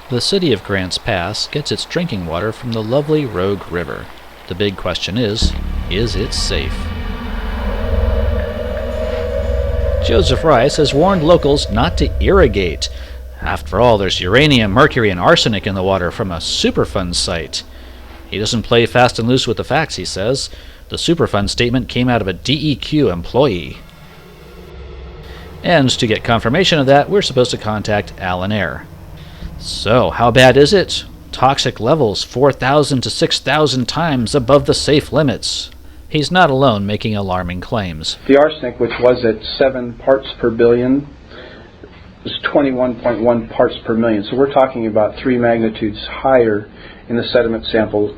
The city of Grants Pass gets its drinking water from the lovely Rogue River. The big question is it safe? Joseph Rice has warned locals not to irrigate. After all, there's uranium, mercury, and arsenic in the water from a Superfund site. He doesn't play fast and loose with the facts, he says. The Superfund statement came out of a DEQ employee. And to get confirmation of that, we're supposed to contact Allen Air. So, how bad is it? Toxic levels 4,000 to 6,000 times above the safe limits. He's not alone making alarming claims. The arsenic, which was at 7 parts per billion, is 21.1 parts per million. So we're talking about 3 magnitudes higher in the sediment sample.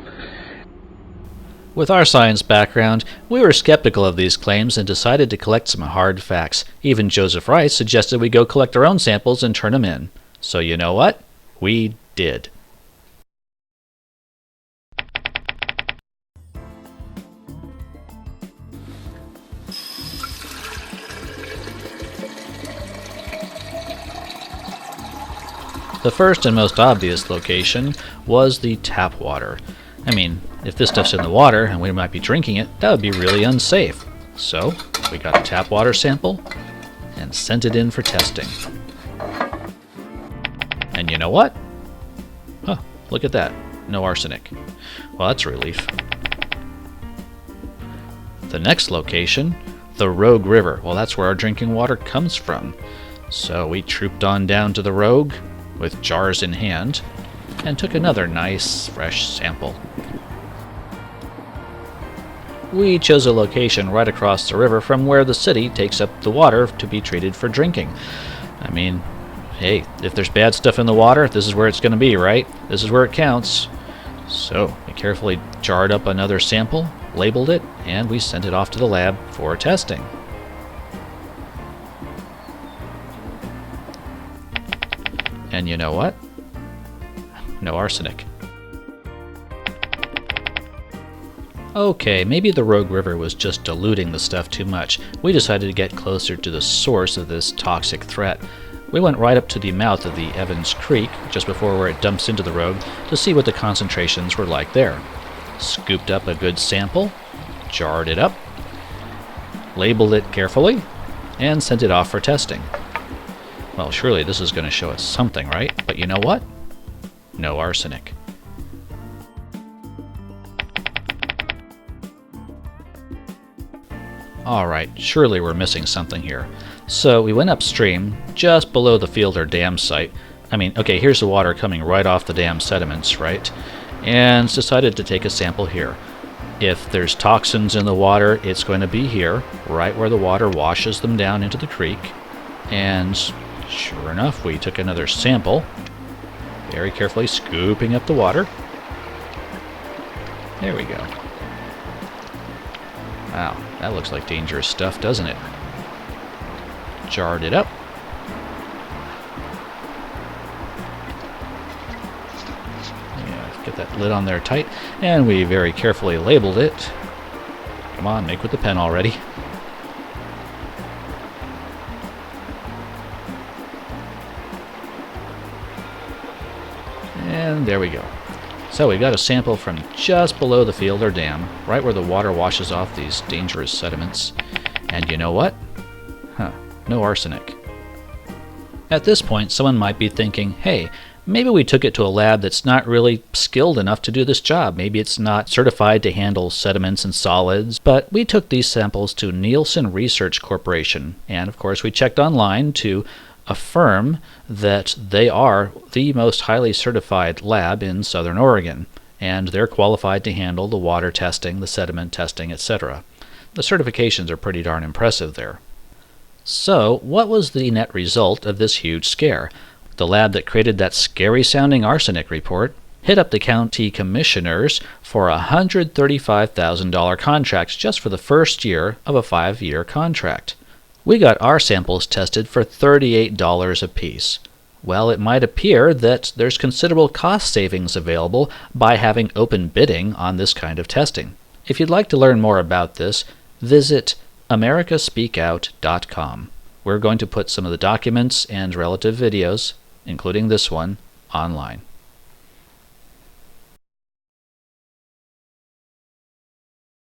With our science background, we were skeptical of these claims and decided to collect some hard facts. Even Joseph Rice suggested we go collect our own samples and turn them in. So you know what? We did. The first and most obvious location was the tap water. I mean, if this stuff's in the water and we might be drinking it, that would be really unsafe. So, we got a tap water sample and sent it in for testing. And you know what? Huh, look at that. No arsenic. Well, that's a relief. The next location, the Rogue River. Well, that's where our drinking water comes from. So we trooped on down to the Rogue with jars in hand and took another nice, fresh sample. We chose a location right across the river from where the city takes up the water to be treated for drinking. I mean, hey, if there's bad stuff in the water, this is where it's going to be, right? This is where it counts. So we carefully jarred up another sample, labeled it, and we sent it off to the lab for testing. And you know what? No arsenic. Okay, maybe the Rogue River was just diluting the stuff too much. We decided to get closer to the source of this toxic threat. We went right up to the mouth of the Evans Creek, just before where it dumps into the Rogue, to see what the concentrations were like there. Scooped up a good sample, jarred it up, labeled it carefully, and sent it off for testing. Well, surely this is going to show us something, right? But you know what? No arsenic. Alright, surely we're missing something here. So we went upstream, just below the field or dam site. I mean, okay, here's the water coming right off the dam sediments, right? And decided to take a sample here. If there's toxins in the water, it's going to be here, right where the water washes them down into the creek. And sure enough, we took another sample, very carefully scooping up the water. There we go. Wow, that looks like dangerous stuff, doesn't it? Jarred it up. Yeah, get that lid on there tight. And we very carefully labeled it. Come on, make with the pen already. And there we go. So we got a sample from just below the field or dam, right where the water washes off these dangerous sediments. And you know what? No arsenic. At this point, someone might be thinking, hey, maybe we took it to a lab that's not really skilled enough to do this job. Maybe it's not certified to handle sediments and solids. But we took these samples to Nielsen Research Corporation. And of course, we checked online to affirm that they are the most highly certified lab in Southern Oregon, and they're qualified to handle the water testing, the sediment testing, etc. The certifications are pretty darn impressive there. So, what was the net result of this huge scare? The lab that created that scary-sounding arsenic report hit up the county commissioners for a $135,000 contract just for the first year of a 5-year contract. We got our samples tested for $38 apiece. Well, it might appear that there's considerable cost savings available by having open bidding on this kind of testing. If you'd like to learn more about this, visit americaspeakout.com. We're going to put some of the documents and relative videos, including this one, online.